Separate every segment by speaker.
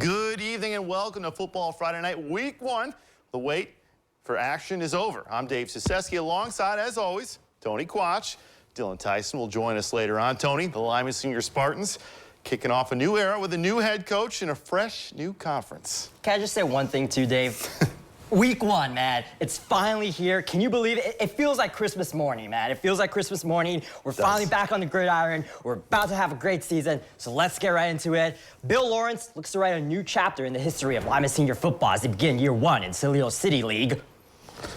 Speaker 1: Good evening and welcome to Football Friday Night, Week 1. The wait for action is over. I'm Dave Siseski alongside, as always, Tony Quach. Dylan Tyson will join us later on. Tony, the Lima Senior Spartans, kicking off a new era with a new head coach and a fresh new conference.
Speaker 2: Can I just say one thing too, Dave? Week 1, man. It's finally here. Can you believe it? It feels like Christmas morning, man. It feels like Christmas morning. We're finally back on the gridiron. We're about to have a great season, so let's get right into it. Bill Lawrence looks to write a new chapter in the history of Lima Senior football as they begin year 1 in Toledo City League.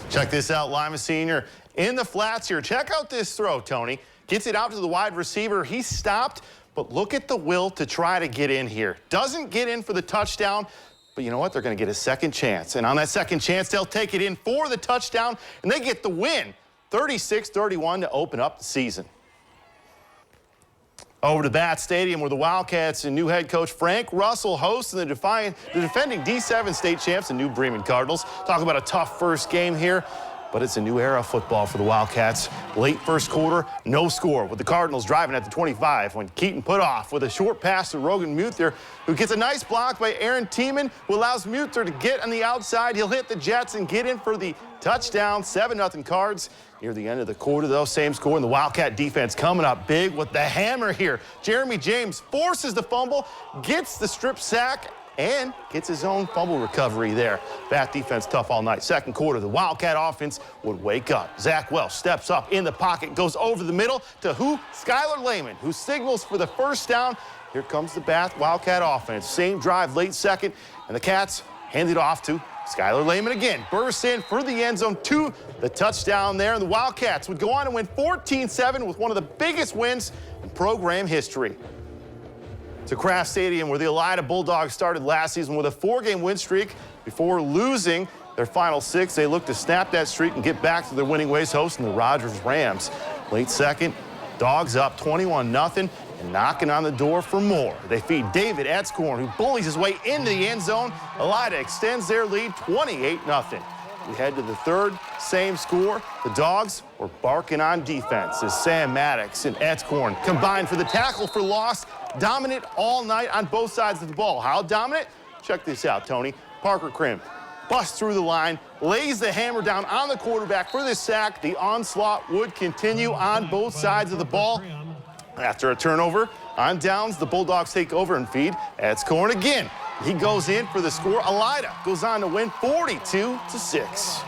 Speaker 1: Check this out, Lima Senior in the flats here. Check out this throw, Tony. Gets it out to the wide receiver. He stopped, but look at the will to try to get in here. Doesn't get in for the touchdown. But you know what? They're going to get a second chance. And on that second chance, they'll take it in for the touchdown, and they get the win, 36-31 to open up the season. Over to Bat Stadium where the Wildcats and new head coach Frank Russell host the defending D7 state champs, the New Bremen Cardinals. Talk about a tough first game here. But it's a new era of football for the Wildcats. Late first quarter, no score, with the Cardinals driving at the 25 when Keaton put off with a short pass to Rogan Muther, who gets a nice block by Aaron Tiemann, who allows Muther to get on the outside. He'll hit the Jets and get in for the touchdown. 7-0 Cards. Near the end of the quarter, though, same score, and the Wildcat defense coming up big with the hammer here. Jeremy James forces the fumble, gets the strip sack, and gets his own fumble recovery there. Bat defense tough all night. Second quarter, the Wildcat offense would wake up. Zach Welsh steps up in the pocket, goes over the middle to who? Skylar Lehman, who signals for the first down. Here comes the Bath Wildcat offense. Same drive, late second, and the Cats hand it off to Skylar Lehman again. Bursts in for the end zone to the touchdown there. And the Wildcats would go on and win 14-7 with one of the biggest wins in program history. To Kraft Stadium, where the Elida Bulldogs started last season with a 4-game win streak before losing their final 6. They look to snap that streak and get back to their winning ways, hosting the Rogers Rams. Late second, Dogs up 21-0 and knocking on the door for more. They feed David Etzkorn, who bullies his way into the end zone. Elida extends their lead 28-0. We head to the third, same score. The Dogs were barking on defense as Sam Maddox and Etzkorn combined for the tackle for loss. Dominant all night on both sides of the ball. How dominant? Check this out, Tony. Parker Krim busts through the line, lays the hammer down on the quarterback for this sack. The onslaught would continue on both sides of the ball. After a turnover on downs, the Bulldogs take over and feed Etzkorn again. He goes in for the score. Elida goes on to win 42-6.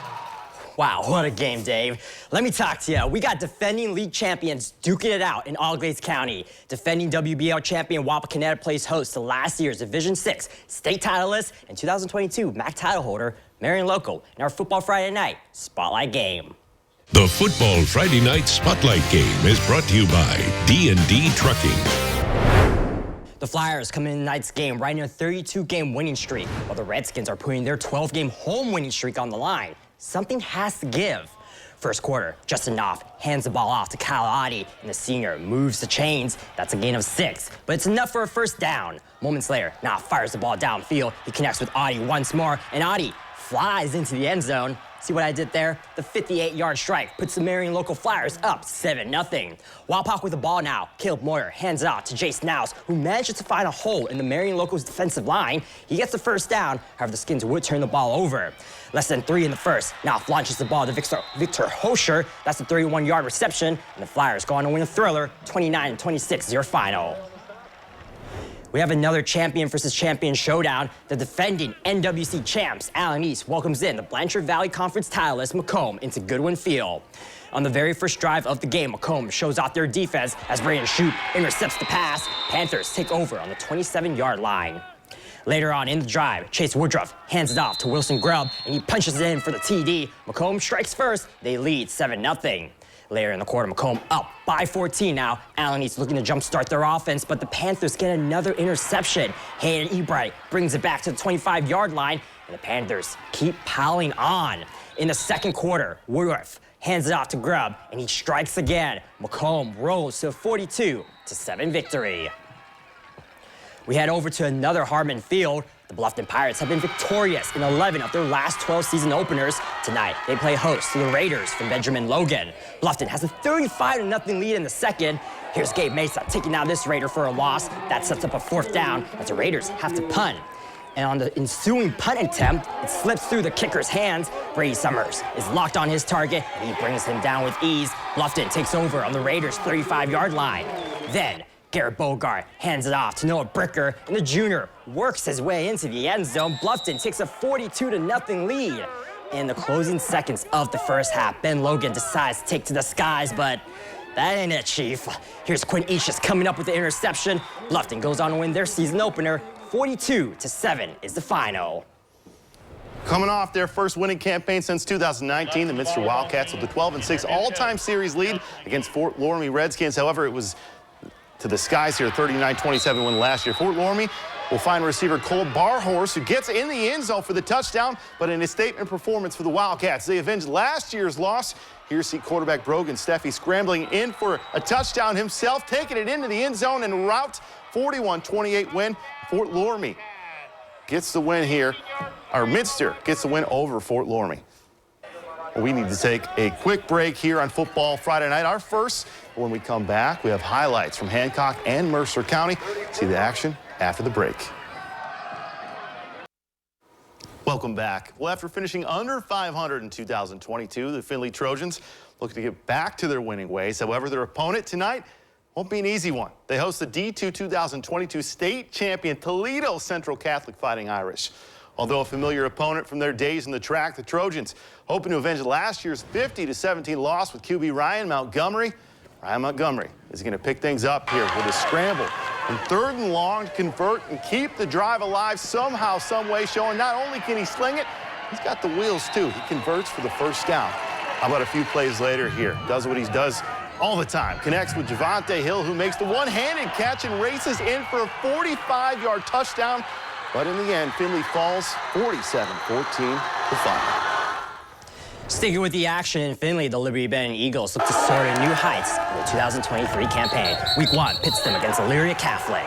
Speaker 2: Wow, what a game, Dave. Let me talk to you. We got defending league champions duking it out in Allglades County. Defending WBL champion Wapakoneta plays host to last year's Division VI state titleist and 2022 MAC title holder Marion Local in our Football Friday Night Spotlight game.
Speaker 3: The Football Friday Night Spotlight game is brought to you by D&D Trucking.
Speaker 2: The Flyers come in tonight's game riding a 32-game winning streak, while the Redskins are putting their 12-game home winning streak on the line. Something has to give. First quarter, Justin Knopf hands the ball off to Kyle Oddie, and the senior moves the chains. That's a gain of 6, but it's enough for a first down. Moments later, Knopf fires the ball downfield. He connects with Oddie once more, and Oddie flies into the end zone. See what I did there? The 58-yard strike puts the Marion Local Flyers up 7-0. Wapak with the ball now. Caleb Moyer hands it off to Jace Nouse, who manages to find a hole in the Marion Local's defensive line. He gets the first down. However, the Skins would turn the ball over. Less than 3 in the first. Nouse launches the ball to Victor Hoscher. That's a 31-yard reception, and the Flyers go on to win a thriller, 29-26 is your final. We have another champion versus champion showdown. The defending NWC champs, Allen East, welcomes in the Blanchard Valley Conference titleist McComb into Goodwin Field. On the very first drive of the game, McComb shows off their defense as Brandon Shute intercepts the pass. Panthers take over on the 27-yard line. Later on in the drive, Chase Woodruff hands it off to Wilson Grubb, and he punches it in for the TD. McComb strikes first. They lead 7-0. Later in the quarter, McComb up by 14 now. Allen East looking to jumpstart their offense, but the Panthers get another interception. Hayden Ebright brings it back to the 25-yard line, and the Panthers keep piling on. In the second quarter, Woodruff hands it off to Grubb, and he strikes again. McComb rolls to a 42-7 victory. We head over to another Harmon Field. The Bluffton Pirates have been victorious in 11 of their last 12 season openers. Tonight, they play host to the Raiders from Benjamin Logan. Bluffton has a 35-0 lead in the second. Here's Gabe Mesa taking out this Raider for a loss. That sets up a fourth down as the Raiders have to punt. And on the ensuing punt attempt, it slips through the kicker's hands. Brady Summers is locked on his target, and he brings him down with ease. Bluffton takes over on the Raiders' 35-yard line. Then, Garrett Bogart hands it off to Noah Bricker, and the junior works his way into the end zone. Bluffton takes a 42-0 lead. In the closing seconds of the first half, Ben Logan decides to take to the skies, but that ain't it, Chief. Here's Quinn Eachus coming up with the interception. Bluffton goes on to win their season opener. 42-7 is the final.
Speaker 1: Coming off their first winning campaign since 2019, the Minster Wildcats with the 12-6 all-time series lead against Fort Loramie Redskins. However, it was to the skies here, 39-27 win last year. Fort Loramie will find receiver Cole Barhorse, who gets in the end zone for the touchdown, but in a statement performance for the Wildcats, they avenged last year's loss. Here's see quarterback Brogan Steffi scrambling in for a touchdown himself, taking it into the end zone and route 41-28 win. Fort Loramie gets the win here, or Minster gets the win over Fort Loramie. We need to take a quick break here on Football Friday Night, our first. When we come back, we have highlights from Hancock and Mercer County. See the action after the break. Welcome back. Well, after finishing under 500 in 2022, the Finley Trojans looking to get back to their winning ways. However, their opponent tonight won't be an easy one. They host the D2 2022 state champion Toledo Central Catholic Fighting Irish. Although a familiar opponent from their days in the track, the Trojans hoping to avenge last year's 50-17 loss with QB Ryan Montgomery. Ryan Montgomery is going to pick things up here with a scramble. And 3rd and long to convert and keep the drive alive somehow, some way, showing not only can he sling it, he's got the wheels too. He converts for the first down. How about a few plays later here? Does what he does all the time. Connects with Javante Hill, who makes the one-handed catch and races in for a 45-yard touchdown. But in the end, Finley falls 47-14 to final.
Speaker 2: Sticking with the action in Finley, the Liberty Bend Eagles look to soar to new heights in the 2023 campaign. Week 1 pits them against Elyria Catholic.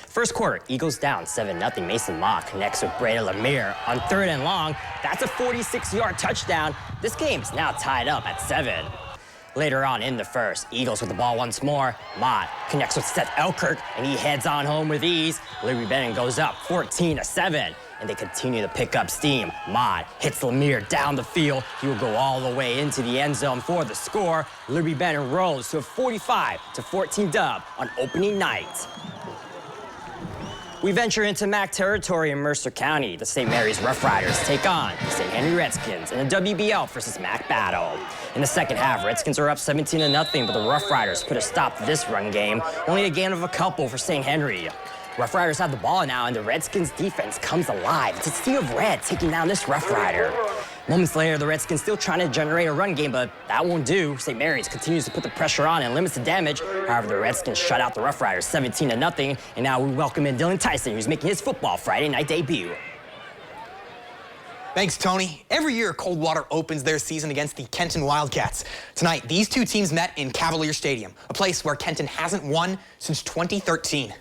Speaker 2: First quarter, Eagles down 7-0. Mason Mock connects with Brady Lemire on 3rd and long. That's a 46-yard touchdown. This game's now tied up at 7. Later on in the first, Eagles with the ball once more. Mott connects with Seth Elkirk, and he heads on home with ease. Liberty Bend goes up 14-7. And they continue to pick up steam. Mott hits Lemire down the field. He will go all the way into the end zone for the score. Liberty Bend rolls to a 45-14 dub on opening night. We venture into MAC territory in Mercer County. The St. Mary's Rough Riders take on the St. Henry Redskins in a WBL versus MAC battle. In the second half, Redskins are up 17-0, but the Rough Riders put a stop to this run game. Only a gain of a couple for St. Henry. Rough Riders have the ball now, and the Redskins defense comes alive. It's a sea of red taking down this Rough Rider. Moments later, the Redskins still trying to generate a run game, but that won't do. St. Mary's continues to put the pressure on and limits the damage. However, the Redskins shut out the Rough Riders 17-0, and now we welcome in Dylan Tyson, who's making his Football Friday Night debut.
Speaker 4: Thanks, Tony. Every year, Coldwater opens their season against the Kenton Wildcats. Tonight, these two teams met in Cavalier Stadium, a place where Kenton hasn't won since 2013.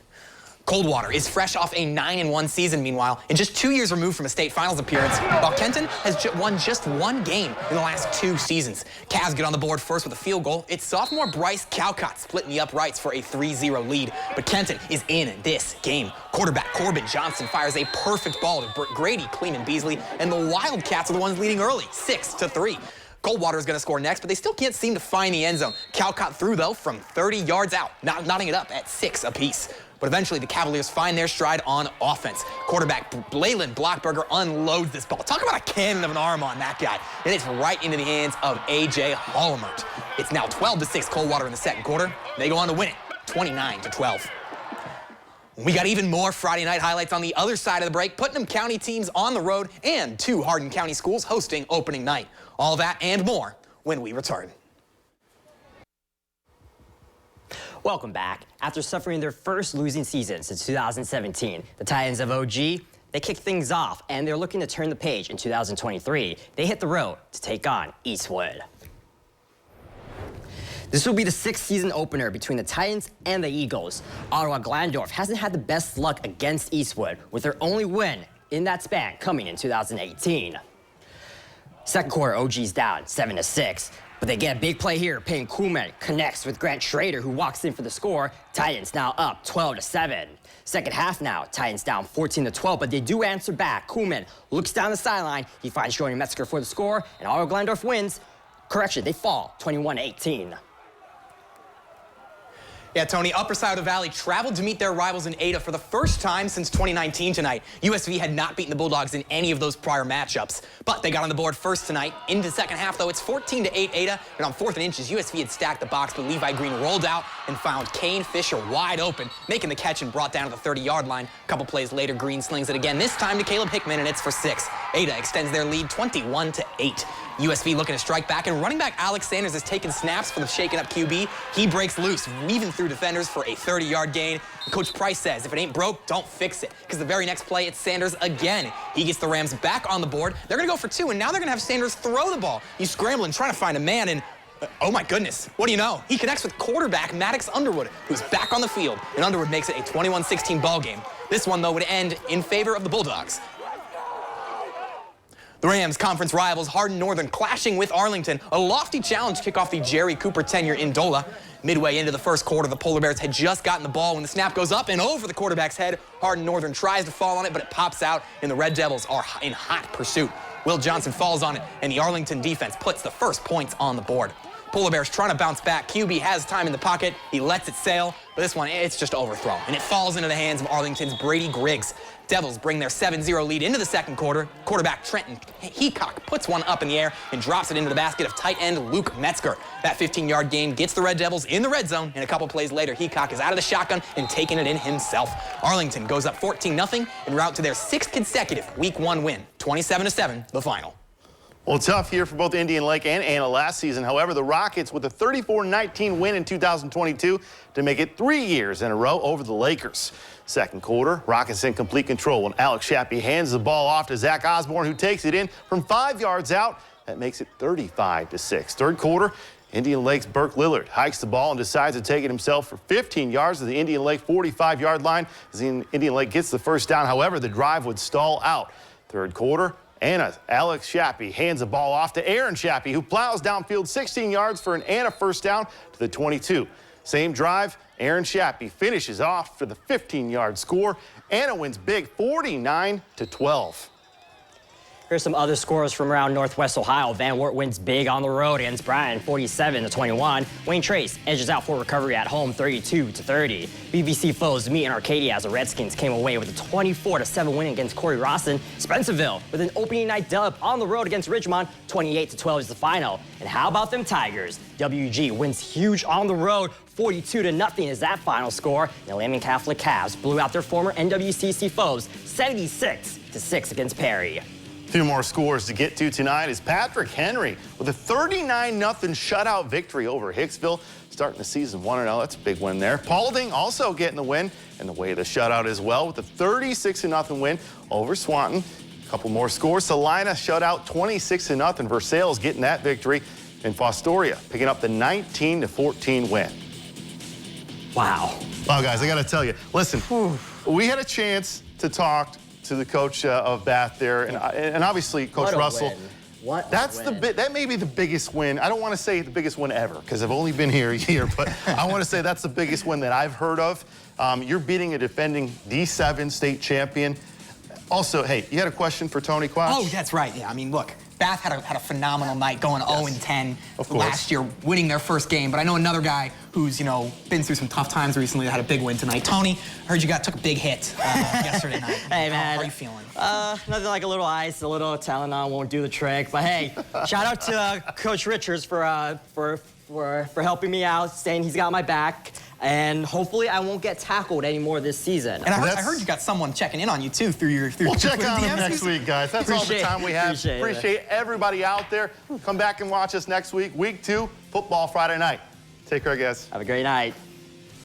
Speaker 4: Coldwater is fresh off a 9-1 season, meanwhile, and just 2 years removed from a state finals appearance, while Kenton has won just 1 game in the last 2 seasons. Cavs get on the board first with a field goal. It's sophomore Bryce Calcott splitting the uprights for a 3-0 lead, but Kenton is in this game. Quarterback Corbin Johnson fires a perfect ball to Grady Kleeman Beasley, and the Wildcats are the ones leading early, 6-3. Coldwater is going to score next, but they still can't seem to find the end zone. Calcott threw, though, from 30 yards out, knotting it up at 6 apiece. But eventually, the Cavaliers find their stride on offense. Quarterback Blayland Blockberger unloads this ball. Talk about a cannon of an arm on that guy. And it's right into the hands of A.J. Hollamert. It's now 12-6 Coldwater in the second quarter. They go on to win it, 29-12. We got even more Friday night highlights on the other side of the break. Putnam County teams on the road and 2 Hardin County schools hosting opening night. All that and more when we return.
Speaker 2: Welcome back. After suffering their first losing season since 2017, the Titans of OG, they kick things off, and they're looking to turn the page in 2023. They hit the road to take on Eastwood. This will be the 6th season opener between the Titans and the Eagles. Ottawa Glandorf hasn't had the best luck against Eastwood, with their only win in that span coming in 2018. Second quarter, OG's down 7-6. But they get a big play here. Payne Kuhlman connects with Grant Schrader, who walks in for the score. Titans now up 12-7. Second half now, Titans down 14-12, but they do answer back. Kuhlman looks down the sideline. He finds Jordan Metzger for the score, and Otto Glandorf wins. Correction, they fall 21-18.
Speaker 4: Yeah, Tony, upper side of the valley traveled to meet their rivals in Ada for the first time since 2019 tonight. USV had not beaten the Bulldogs in any of those prior matchups, but they got on the board first tonight. Into the second half, though, it's 14-8 Ada, and on 4th and inches, USV had stacked the box, but Levi Green rolled out and found Kane Fisher wide open, making the catch and brought down to the 30-yard line. A couple plays later, Green slings it again, this time to Caleb Hickman, and it's for 6. Ada extends their lead 21-8. USV looking to strike back, and running back Alex Sanders is taking snaps for the shaken-up QB. He breaks loose, weaving through defenders for a 30-yard gain. Coach Price says, if it ain't broke, don't fix it, because the very next play, it's Sanders again. He gets the Rams back on the board. They're going to go for 2, and now they're going to have Sanders throw the ball. He's scrambling, trying to find a man, and oh my goodness, what do you know? He connects with quarterback Maddox Underwood, who's back on the field, and Underwood makes it a 21-16 ball game. This one, though, would end in favor of the Bulldogs. The Rams, conference rivals, Hardin Northern clashing with Arlington. A lofty challenge to kick off the Jerry Cooper tenure in DOLA. Midway into the first quarter, the Polar Bears had just gotten the ball when the snap goes up and over the quarterback's head. Hardin Northern tries to fall on it, but it pops out, and the Red Devils are in hot pursuit. Will Johnson falls on it, and the Arlington defense puts the first points on the board. Polar Bears trying to bounce back. QB has time in the pocket. He lets it sail, but this one, it's just overthrown, and it falls into the hands of Arlington's Brady Griggs. Devils bring their 7-0 lead into the second quarter. Quarterback Trenton Heacock puts one up in the air and drops it into the basket of tight end Luke Metzger. That 15-yard gain gets the Red Devils in the red zone, and a couple plays later, Heacock is out of the shotgun and taking it in himself. Arlington goes up 14-0 en route to their 6th consecutive Week 1 win, 27-7, the final.
Speaker 1: Well, tough year for both Indian Lake and Anna last season. However, the Rockets with a 34-19 win in 2022 to make it 3 years in a row over the Lakers. Second quarter, Rockets in complete control when Alex Shappy hands the ball off to Zach Osborne, who takes it in from 5 yards out. That makes it 35-6. Third quarter, Indian Lake's Burke Lillard hikes the ball and decides to take it himself for 15 yards to the Indian Lake 45-yard line as the Indian Lake gets the first down. However, the drive would stall out. Third quarter, Alex Shappy hands the ball off to Aaron Shappy, who plows downfield 16 yards for an Anna first down to the 22. Same drive, Aaron Shappy finishes off for the 15-yard score. Anna wins big 49-12.
Speaker 2: Here's some other scores from around Northwest Ohio. Van Wert wins big on the road against Bryan, 47-21. Wayne Trace edges out for recovery at home, 32-30. BBC foes meet in Arcadia as the Redskins came away with a 24-7 win against Corey Rawson. Spencerville with an opening night dub on the road against Ridgemont, 28-12 is the final. And how about them Tigers? WG wins huge on the road, 42-0 is that final score. And the Lehman Catholic Cavs blew out their former NWCC foes, 76-6 against Perry.
Speaker 1: A few more scores to get to tonight is Patrick Henry with a 39-0 shutout victory over Hicksville, starting the season 1-0. That's a big win there. Paulding also getting the win and the way the shutout as well with a 36-0 win over Swanton. A couple more scores. Salina shutout 26-0. Versailles getting that victory. And Fostoria picking up the 19-14 win.
Speaker 2: Wow.
Speaker 1: Wow, guys, I got to tell you, listen, we had a chance to talk to the coach of Bath there, and obviously Coach Russell. That may be the biggest win. I don't want to say the biggest win ever because I've only been here a year, but I want to say that's the biggest win that I've heard of. You're beating a defending D7 state champion. Also, hey, you had a question for Tony Quach?
Speaker 4: Oh, that's right. Yeah, I mean, look, Bath had a phenomenal night going 0-10 last year, winning their first game. But I know another guy who's, been through some tough times recently that had a big win tonight. Tony, I heard you took a big hit yesterday night.
Speaker 2: Hey, man.
Speaker 4: How are you feeling?
Speaker 2: Nothing like a little ice, a little Tylenol won't do the trick. But hey, shout out to Coach Richards for helping me out, saying he's got my back. And hopefully I won't get tackled anymore this season.
Speaker 4: And I heard you got someone checking in on you, too, through your...
Speaker 1: We'll check on them next week, guys. That's all the time we have. Appreciate everybody out there. Come back and watch us next week. Week 2, Football Friday night. Take care, guys.
Speaker 2: Have a great night.